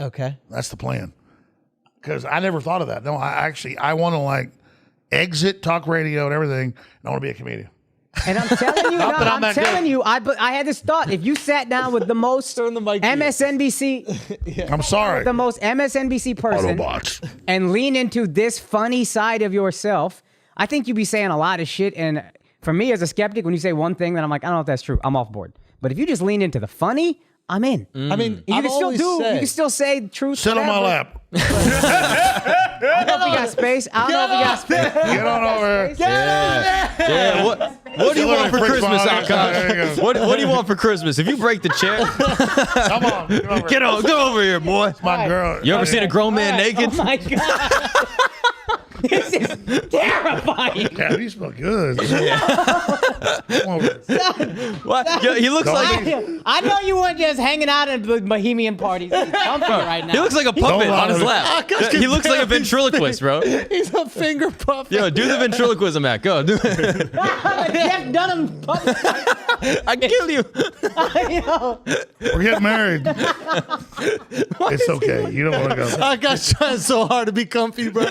Okay. That's the plan. Because I never thought of that. No, I want to like exit talk radio and everything, and I want to be a comedian. And I'm telling you, I had this thought. If you sat down with the most MSNBC, I'm sorry, the most MSNBC person, Autobots, and lean into this funny side of yourself, I think you'd be saying a lot of shit. And for me, as a skeptic, when you say one thing, then I'm like, I don't know if that's true. I'm off board. But if you just lean into the funny, I'm in. I mean, you can still say truth. Sit on my lap. I don't know if we got space. I don't know if we got space. Get on over here. Yeah. What do you want for Christmas, Akaash? What do you want for Christmas? If you break the chair, come on, get over here, boy. It's my girl. You ever seen a grown man naked? Oh my god. This is terrifying. Yeah, you smell good. What? He looks like I know you weren't just hanging out at the Bohemian parties. He's comfy right now. he looks like a puppet on his lap. He looks like a ventriloquist, bro. He's a finger puppet. Yo, do the ventriloquism act. Go. Do it. Jeff Dunham puppet. I kill you. We're getting married. It's okay. You don't want to go. Akaash trying so hard to be comfy, bro.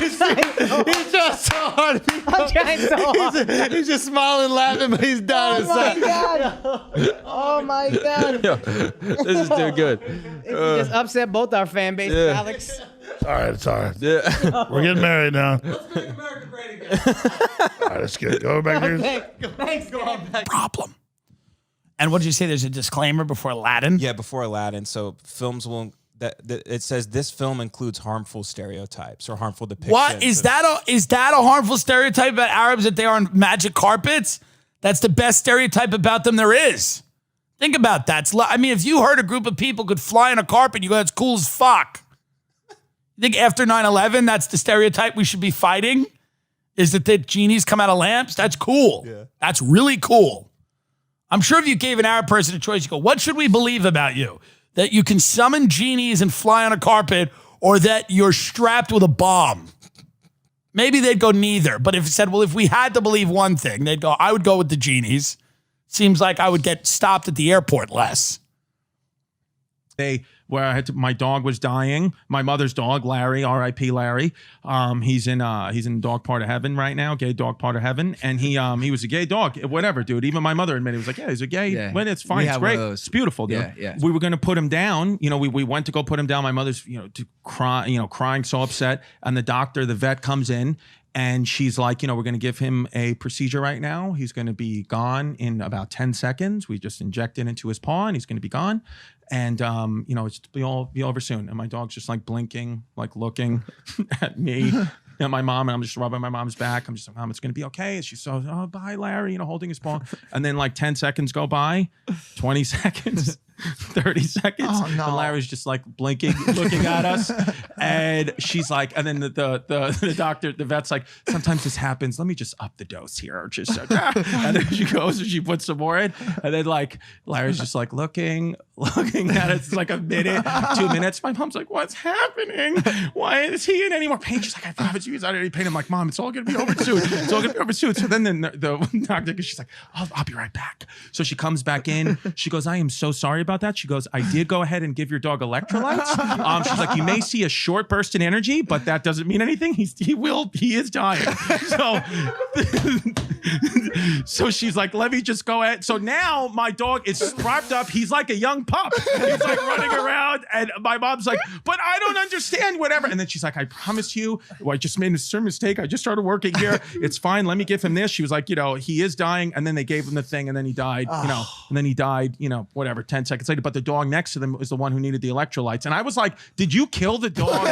He's trying so hard to be comfy. I'm trying so hard. He's just smiling, laughing, but he's down inside. Oh my god. Yo, this is too good. You just upset both our fan base, Alex. It's all right. Yeah. We're getting married now. Let's make America great again. All right, let's get go back here. Thanks. Go on back. Problem. And what did you say? There's a disclaimer before Aladdin? Yeah, before Aladdin. So films will it says this film includes harmful stereotypes or harmful depictions. What is that? Is that a harmful stereotype about Arabs that they are on magic carpets? That's the best stereotype about them there is. Think about that. I mean, if you heard a group of people could fly on a carpet, you go, that's cool as fuck. You think after 9/11, that's the stereotype we should be fighting? Is that the genies come out of lamps? That's cool. Yeah. That's really cool. I'm sure if you gave an Arab person a choice, you go, what should we believe about you? That you can summon genies and fly on a carpet, or that you're strapped with a bomb? Maybe they'd go neither. But if it said, well, if we had to believe one thing, they'd go, I would go with the genies. Seems like I would get stopped at the airport less. Where my dog was dying. My mother's dog, Larry, R.I.P. Larry. He's in dog part of heaven right now, gay dog part of heaven, and he was a gay dog. Whatever, dude. Even my mother admitted, he was like, yeah, he's a gay. Yeah. Well, it's fine, it's great, it's beautiful, dude. Yeah. We were gonna put him down. We went to go put him down. My mother's crying so upset, and the vet comes in. And she's like, we're going to give him a procedure right now. He's going to be gone in about 10 seconds. We just inject it into his paw and he's going to be gone. And, it's be over soon. And my dog's just like blinking, like looking at me and my mom. And I'm just rubbing my mom's back. I'm just like, Mom, it's going to be okay. And she's so, oh, bye, Larry, holding his paw. And then like 10 seconds go by, 20 seconds. 30 seconds. Oh, no. And Larry's just like blinking, looking at us. And she's like, and then the doctor, the vet's like, sometimes this happens. Let me just up the dose here. And then she goes and she puts some more in. And then like Larry's just like looking at it. It's like a minute, 2 minutes. My mom's like, what's happening? Why is he in any more pain? She's like, I promise you he's not in any pain. I'm like, Mom, it's all going to be over soon. It's all going to be over soon. So then the doctor, she's like, I'll be right back. So she comes back in. She goes, I am so sorry about that. She goes, I did go ahead and give your dog electrolytes. She's like, you may see a short burst in energy, but that doesn't mean anything. He is dying. So she's like, let me just go ahead. So now my dog is strapped up. He's like a young pup. He's like running around, and my mom's like, but I don't understand, whatever. And then she's like, I promise you, I just made a mistake. I just started working here. It's fine. Let me give him this. She was like, he is dying. And then they gave him the thing, and then he died, and then he died, whatever, 10 seconds later. But the dog next to them was the one who needed the electrolytes. And I was like, did you kill the dog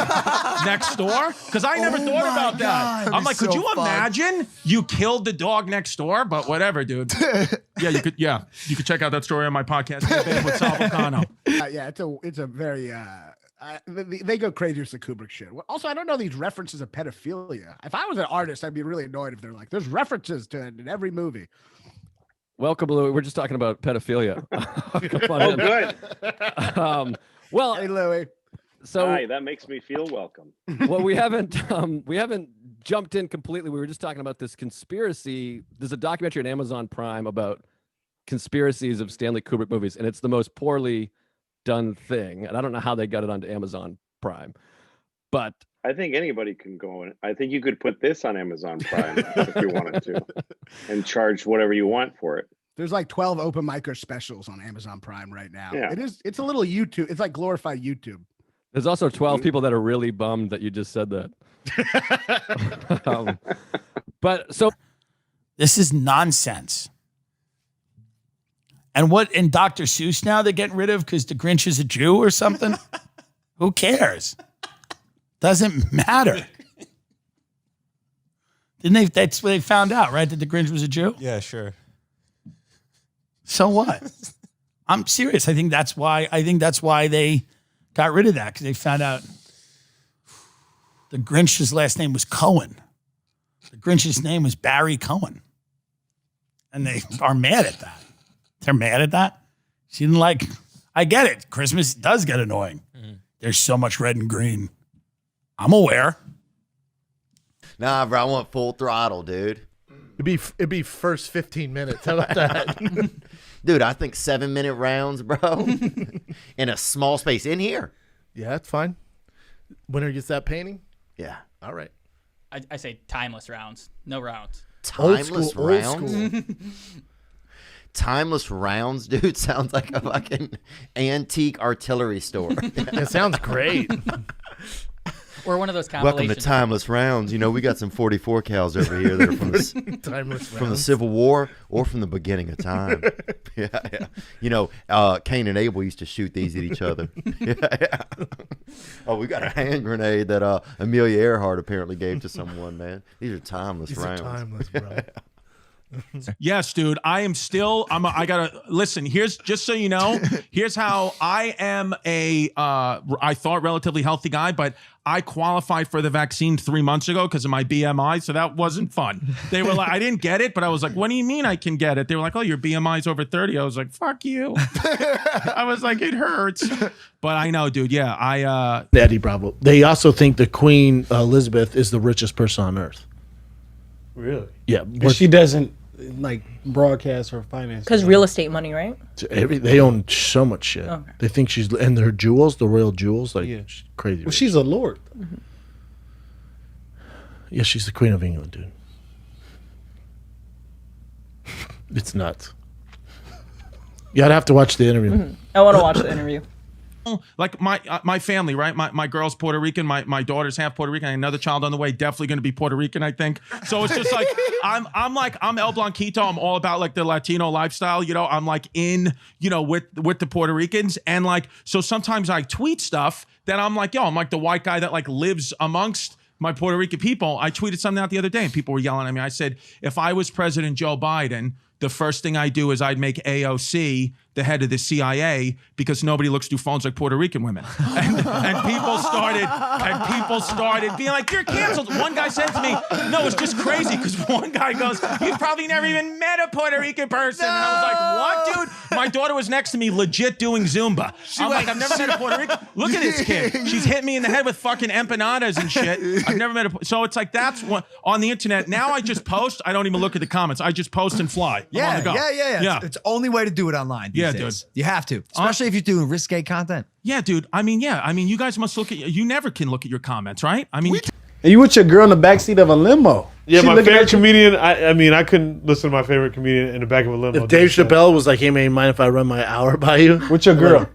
next door? Because I never thought about that. I'm like, could you imagine you killed the dog next door? But whatever, dude. You could check out that story on my podcast with Sal Vulcano. It's a very they go crazy with the Kubrick shit. Also, I don't know these references of pedophilia. If I was an artist, I'd be really annoyed if they're like, there's references to it in every movie. Welcome, Louis. We're just talking about pedophilia. Good. Well, hey, Louis. So hi, that makes me feel welcome. Well, we haven't jumped in completely. We were just talking about this conspiracy. There's a documentary on Amazon Prime about conspiracies of Stanley Kubrick movies, and it's the most poorly done thing, and I don't know how they got it onto Amazon Prime, but I think anybody can go in. I think you could put this on Amazon Prime if you wanted to, and charge whatever you want for it. There's like 12 open micer specials on Amazon Prime right now. Yeah. It's a little YouTube. It's like glorified YouTube. there's also 12 people that are really bummed that you just said that. But so this is nonsense. And what in Dr. Seuss now they're getting rid of because the Grinch is a Jew or something? Who cares? Doesn't matter. Didn't they? That's what they found out, right? That the Grinch was a Jew? Yeah, sure. So what? I'm serious. I think that's why they got rid of that, because they found out the Grinch's last name was Cohen. The Grinch's name was Barry Cohen. And they are mad at that. They're mad at that. She didn't like, I get it. Christmas does get annoying. Mm-hmm. There's so much red and green. I'm aware. Nah, bro, I want full throttle, dude. It'd be first 15 minutes. How about that? Dude, I think 7-minute rounds, bro. In a small space in here. Yeah, that's fine. Winner gets that painting? Yeah. All right. I say timeless rounds. No rounds. Timeless rounds? Old school. Timeless rounds, dude, sounds like a fucking antique artillery store. It sounds great. Or one of those compilations. Welcome to Timeless Rounds. You know, we got some 44 cals over here that are from the Civil War or from the beginning of time. Yeah. You know, Cain and Abel used to shoot these at each other. Yeah. Oh, we got a hand grenade that Amelia Earhart apparently gave to someone, man. These are timeless rounds. These are timeless, bro. Yes, dude. I gotta listen. Here's, just so you know, here's how I am I thought relatively healthy guy, but I qualified for the vaccine 3 months ago because of my BMI, so that wasn't fun. They were like, I didn't get it, but I was like, what do you mean I can get it? They were like, oh, your BMI is over 30. I was like, fuck you. I was like, it hurts. But I know, dude. Yeah, Eddie Bravo. They also think the Queen Elizabeth is the richest person on earth. Really? Yeah. She doesn't like broadcast her finances. Because real estate money, right? They own so much shit. Okay. They think she's, and her jewels, the royal jewels, like she's crazy. Well, she's a lord. Mm-hmm. Yeah, she's the Queen of England, dude. It's nuts. Yeah, I'd have to watch the interview. Mm-hmm. I want to watch the interview. like my family, right? My girl's Puerto Rican. My daughter's half Puerto Rican. Another child on the way, definitely going to be Puerto Rican, I think. So it's just like I'm El Blanquito. I'm all about like the Latino lifestyle. You know, I'm like in, you know, with the Puerto Ricans, and like so sometimes I tweet stuff that I'm like, yo, I'm like the white guy that like lives amongst my Puerto Rican people. I tweeted something out the other day, and people were yelling at me. I said, if I was President Joe Biden, the first thing I do is I'd make AOC the head of the CIA because nobody looks through phones like Puerto Rican women. And people started being like, you're canceled. One guy said to me, no, it's just crazy because one guy goes, you've probably never even met a Puerto Rican person. No. And I was like, what, dude? My daughter was next to me legit doing Zumba. I'm like, I've never met a Puerto Rican. Look at this kid. She's hit me in the head with fucking empanadas and shit. I've never met a, so it's like, that's what, on the internet, now I just post. I don't even look at the comments. I just post and fly. Yeah. It's the only way to do it online. Yeah, days. dude. You have to, especially if you're doing risque content. Yeah, dude. I mean, you guys must look at. You never can look at your comments, right? I mean, and you with your girl in the backseat of a limo. Yeah, She my looking favorite at you. comedian. I mean, I couldn't listen to my favorite comedian in the back of a limo. If Dave Chappelle was like, hey man, mind if I run my hour by you? With your girl.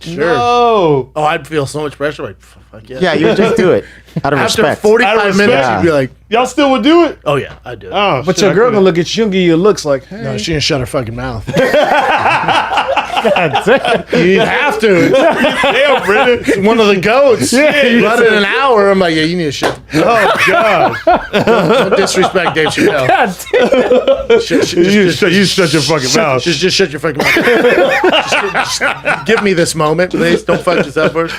Sure. No. Oh, I'd feel so much pressure. Like, fuck yeah. Yeah, you would just do it out of After respect. 45 minutes, you'd be like, y'all still would do it? oh yeah, I'd do it. Oh, But shit, your I girl couldn't. gonna look at you and give you looks like, hey. No, she didn't shut her fucking mouth. God damn. You'd have to. Damn, Brendan. It's one of the goats. Yeah, you Run in an hour. I'm like, yeah, you need to shut. Oh god. Don't disrespect Dave Chappelle. God damn. You shut your fucking mouth. Just shut your fucking mouth. just give me this moment, please. Don't fuck this up first.